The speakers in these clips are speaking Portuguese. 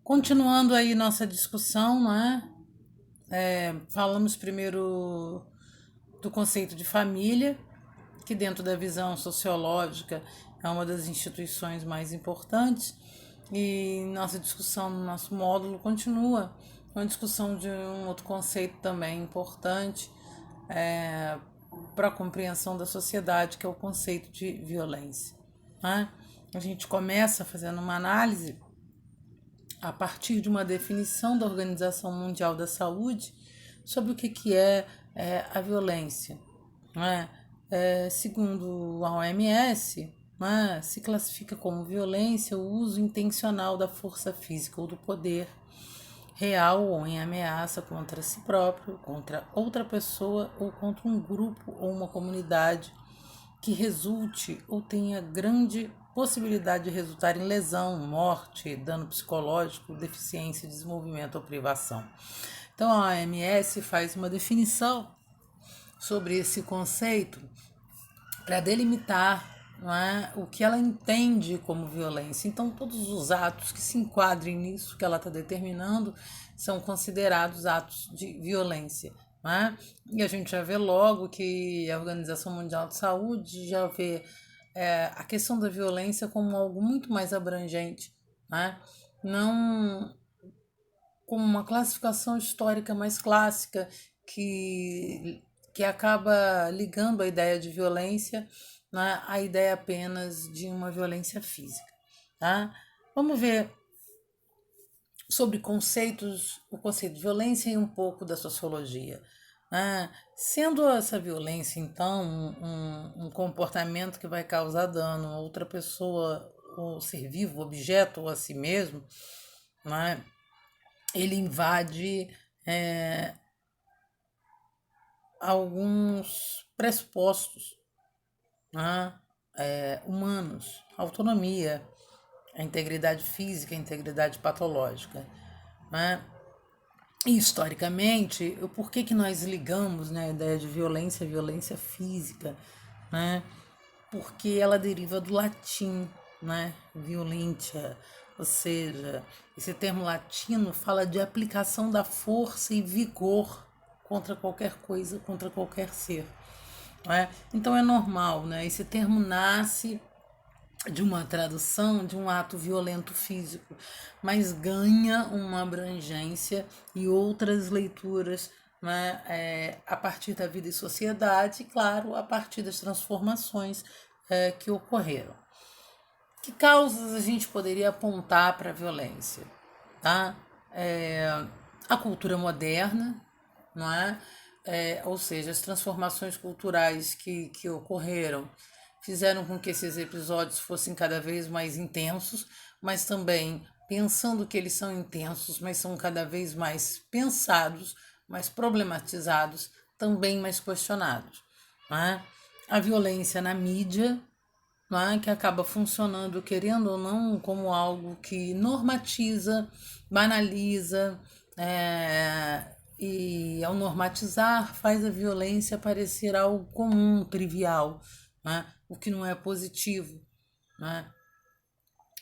Continuando aí nossa discussão, né? Falamos primeiro do conceito de família, que dentro da visão sociológica é uma das instituições mais importantes, e nossa discussão no nosso módulo continua uma discussão de um outro conceito também importante para a compreensão da sociedade, que é o conceito de violência. Né? A gente começa fazendo uma análise a partir de uma definição da Organização Mundial da Saúde sobre o que a violência. Né? Segundo a OMS, né, se classifica como violência o uso intencional da força física ou do poder real ou em ameaça contra si próprio, contra outra pessoa ou contra um grupo ou uma comunidade que resulte ou tenha grande possibilidade de resultar em lesão, morte, dano psicológico, deficiência, desenvolvimento ou privação. Então a OMS faz uma definição sobre esse conceito para delimitar, não é, o que ela entende como violência. Então todos os atos que se enquadrem nisso que ela está determinando são considerados atos de violência. Né? E a gente já vê logo que a Organização Mundial de Saúde já vê a questão da violência como algo muito mais abrangente, né? Não como uma classificação histórica mais clássica que acaba ligando a ideia de violência, né, à ideia apenas de uma violência física. Tá? Vamos ver sobre conceitos, o conceito de violência e um pouco da sociologia. Sendo essa violência, então, um comportamento que vai causar dano a outra pessoa, ou ser vivo, objeto, ou a si mesmo, né? Ele invade alguns pressupostos, né? Humanos, autonomia, a integridade física, a integridade patológica. Né? E, historicamente, por que nós ligamos, né, a ideia de violência à violência física? Né? Porque ela deriva do latim, né? Violentia, ou seja, esse termo latino fala de aplicação da força e vigor contra qualquer coisa, contra qualquer ser. Né? Então é normal, né? Esse termo nasce de uma tradução de um ato violento físico, mas ganha uma abrangência e outras leituras, né, a partir da vida e sociedade, e, claro, a partir das transformações que ocorreram. Que causas a gente poderia apontar para a violência? Tá? A cultura moderna, não é? Ou seja, as transformações culturais que ocorreram fizeram com que esses episódios fossem cada vez mais intensos, mas também pensando que eles são intensos, mas são cada vez mais pensados, mais problematizados, também mais questionados. Né? A violência na mídia, né, que acaba funcionando, querendo ou não, como algo que normatiza, banaliza, e ao normatizar faz a violência parecer algo comum, trivial, né, o que não é positivo. Né?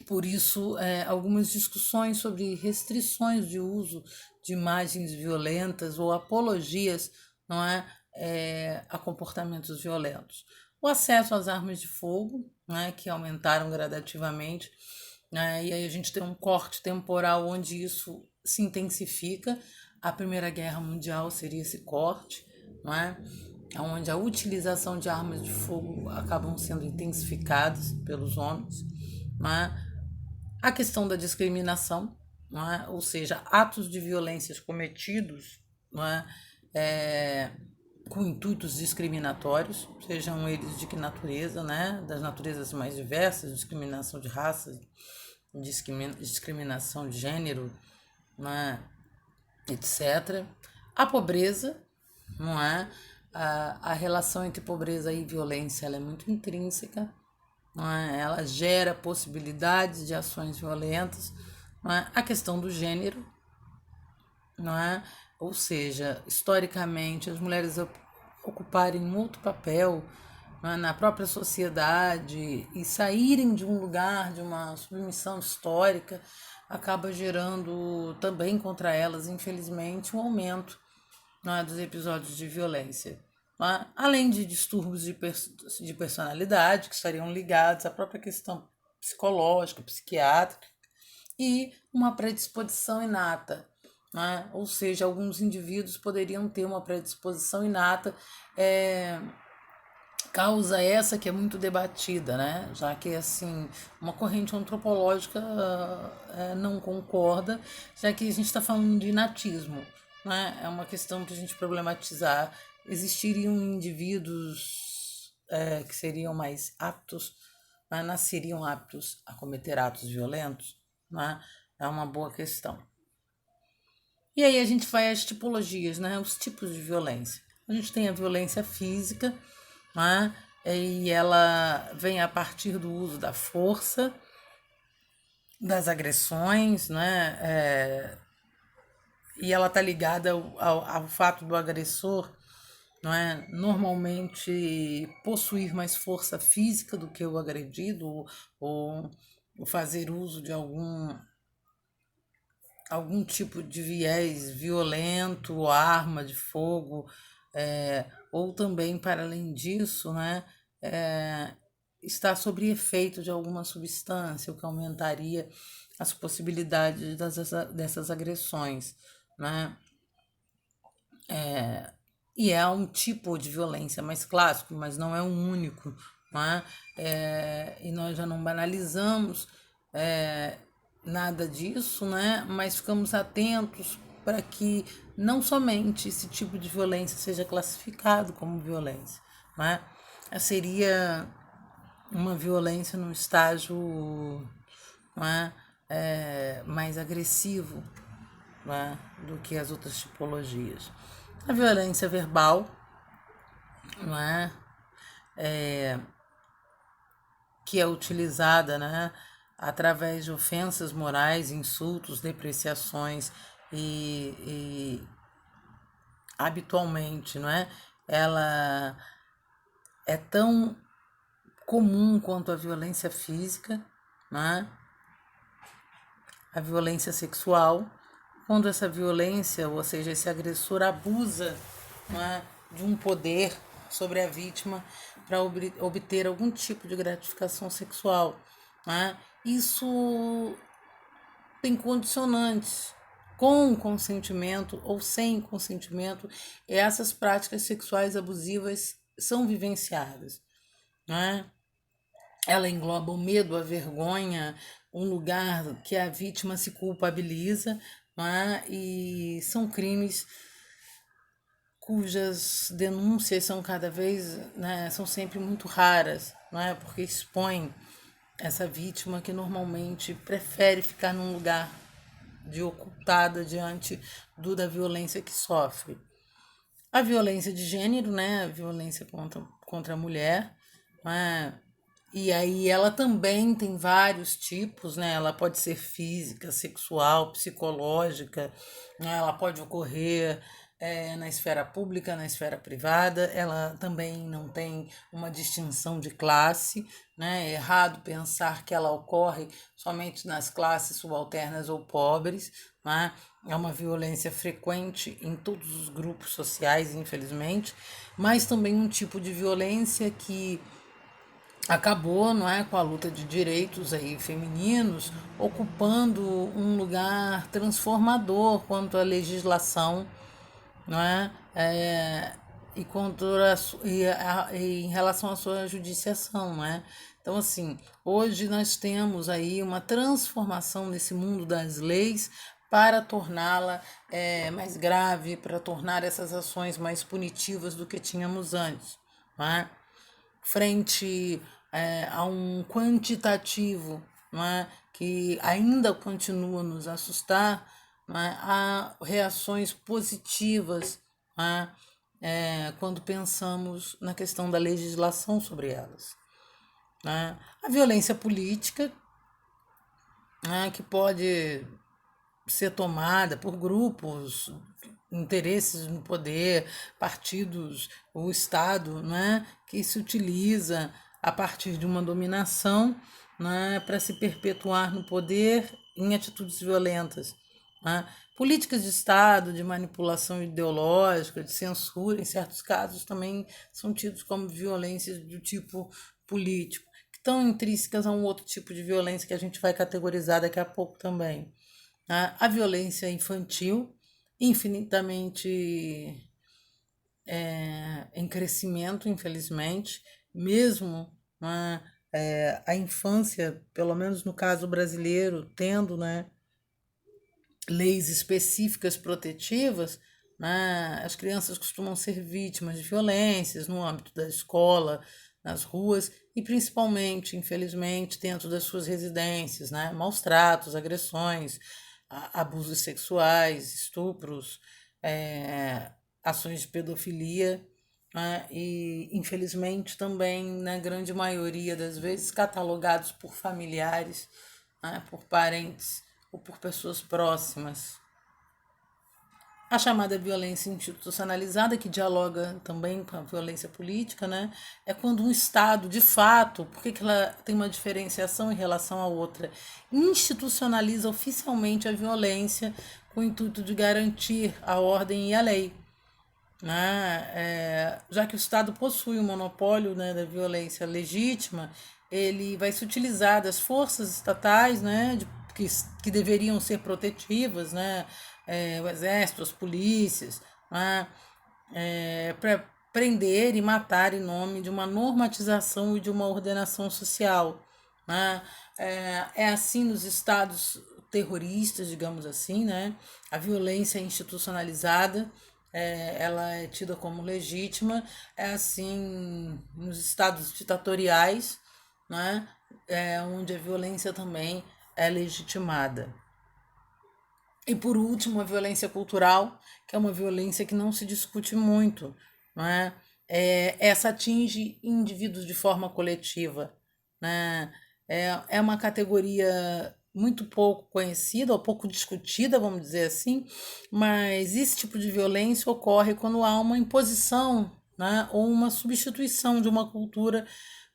Por isso, algumas discussões sobre restrições de uso de imagens violentas ou apologias, não a comportamentos violentos. O acesso às armas de fogo, que aumentaram gradativamente, e aí a gente tem um corte temporal onde isso se intensifica. A Primeira Guerra Mundial seria esse corte, onde a utilização de armas de fogo acabam sendo intensificadas pelos homens. A questão da discriminação, ou seja, atos de violências cometidos com intuitos discriminatórios, sejam eles de que natureza, das naturezas mais diversas, discriminação de raça, discriminação de gênero, etc. A pobreza, não é? A relação entre pobreza e violência ela é muito intrínseca, não é? Ela gera possibilidades de ações violentas. Não é? A questão do gênero, não é? Ou seja, historicamente, as mulheres ocuparem um outro papel, né, na própria sociedade e saírem de um lugar, de uma submissão histórica, acaba gerando também contra elas, infelizmente, um aumento, né, dos episódios de violência. Né? Além de distúrbios de personalidade, que estariam ligados à própria questão psicológica, psiquiátrica, e uma predisposição inata. Né? Ou seja, alguns indivíduos poderiam ter uma predisposição inata, causa essa que é muito debatida, né? Já que assim uma corrente antropológica não concorda, já que a gente está falando de inatismo, né? É uma questão para a gente problematizar. Existiriam indivíduos que seriam mais aptos, né? Nasceriam aptos a cometer atos violentos, né? É uma boa questão. E aí a gente vai às tipologias, né? Os tipos de violência. A gente tem a violência física, né? E ela vem a partir do uso da força, das agressões, né? E ela está ligada ao fato do agressor, não é? Normalmente possuir mais força física do que o agredido, ou fazer uso de algum tipo de viés violento, arma de fogo, ou também, para além disso, né, estar sob efeito de alguma substância, o que aumentaria as possibilidades dessas agressões, né? E é um tipo de violência mais clássico, mas não é o único, né? E nós já não banalizamos nada disso, né? Mas ficamos atentos para que não somente esse tipo de violência seja classificado como violência, né? Seria uma violência num estágio, né, mais agressivo, né, do que as outras tipologias. A violência verbal, não é? Que é utilizada, né, através de ofensas morais, insultos, depreciações e habitualmente, não é? Ela é tão comum quanto a violência física, né? A violência sexual, quando essa violência, ou seja, esse agressor abusa, né, de um poder sobre a vítima para obter algum tipo de gratificação sexual. Né? Isso tem condicionantes. Com consentimento ou sem consentimento, essas práticas sexuais abusivas são vivenciadas. Né? Ela engloba o medo, a vergonha, um lugar que a vítima se culpabiliza, né? E são crimes cujas denúncias são cada vez, né, são sempre muito raras, não é? Porque expõem essa vítima que normalmente prefere ficar num lugar de ocultada diante da violência que sofre. A violência de gênero, né, a violência contra a mulher, né? E aí ela também tem vários tipos, né? Ela pode ser física, sexual, psicológica, né? Ela pode ocorrer na esfera pública, na esfera privada, ela também não tem uma distinção de classe, né? É errado pensar que ela ocorre somente nas classes subalternas ou pobres, né? É uma violência frequente em todos os grupos sociais, infelizmente, mas também um tipo de violência que acabou, não é, com a luta de direitos aí femininos, ocupando um lugar transformador quanto à legislação, não é, e e em relação à sua judiciação, não é? Então, assim, hoje nós temos aí uma transformação nesse mundo das leis para torná-la mais grave, para tornar essas ações mais punitivas do que tínhamos antes, não é? Frente a um quantitativo, não é, que ainda continua a nos assustar, não é, há reações positivas, não é, quando pensamos na questão da legislação sobre elas. Né? A violência política, né, que pode ser tomada por grupos, interesses no poder, partidos, o Estado, né, que se utiliza a partir de uma dominação, né, para se perpetuar no poder em atitudes violentas. Né? Políticas de Estado, de manipulação ideológica, de censura, em certos casos, também são tidos como violências do tipo político, que estão intrínsecas a um outro tipo de violência que a gente vai categorizar daqui a pouco também. A violência infantil, infinitamente em crescimento, infelizmente, mesmo, né, a infância, pelo menos no caso brasileiro, tendo, né, leis específicas protetivas, né, as crianças costumam ser vítimas de violências no âmbito da escola, nas ruas e principalmente, infelizmente, dentro das suas residências, né, maus tratos, agressões, abusos sexuais, estupros, ações de pedofilia, né, e infelizmente também, na grande maioria das vezes, catalogados por familiares, né, por parentes ou por pessoas próximas. A chamada violência institucionalizada, que dialoga também com a violência política, né? É quando um Estado, de fato, por que ela tem uma diferenciação em relação à outra? Institucionaliza oficialmente a violência com o intuito de garantir a ordem e a lei. Né? Já que o Estado possui um monopólio, né, da violência legítima, ele vai se utilizar das forças estatais, né, que deveriam ser protetivas, né, o exército, as polícias, né, para prender e matar em nome de uma normatização e de uma ordenação social. Né? É assim nos estados terroristas, digamos assim, né? A violência institucionalizada, ela é tida como legítima, é assim nos estados ditatoriais, né? Onde a violência também é legitimada. E por último, a violência cultural, que é uma violência que não se discute muito, não é? Essa atinge indivíduos de forma coletiva, né? É uma categoria muito pouco conhecida ou pouco discutida, vamos dizer assim, mas esse tipo de violência ocorre quando há uma imposição, né, ou uma substituição de uma cultura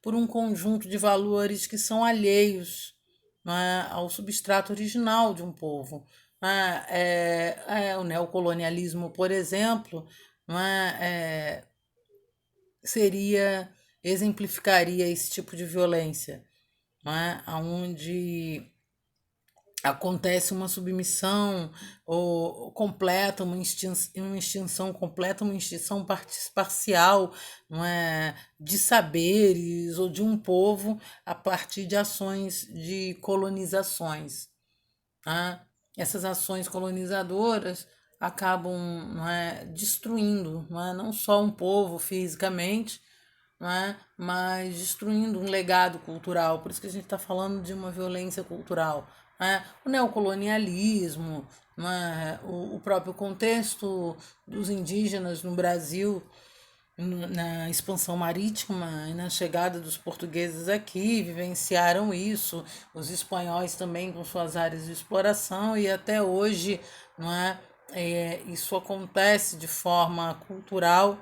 por um conjunto de valores que são alheios, né, ao substrato original de um povo. Né? O neocolonialismo, por exemplo, né, exemplificaria esse tipo de violência, né, onde acontece uma submissão ou completa, uma extinção completa, uma extinção parcial, não é, de saberes ou de um povo a partir de ações de colonizações. Tá? Essas ações colonizadoras acabam, não é, destruindo, não só um povo fisicamente, mas destruindo um legado cultural. Por isso que a gente está falando de uma violência cultural. O neocolonialismo, o próprio contexto dos indígenas no Brasil, na expansão marítima e na chegada dos portugueses aqui, vivenciaram isso, os espanhóis também com suas áreas de exploração, e até hoje, não é, isso acontece de forma cultural,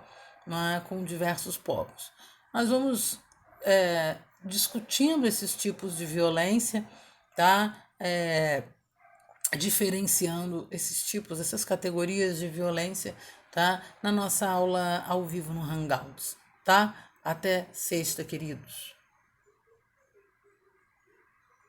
não é, com diversos povos. Nós vamos discutindo esses tipos de violência, tá? Diferenciando esses tipos, essas categorias de violência, tá? Na nossa aula ao vivo no Hangouts, tá? Até sexta, queridos.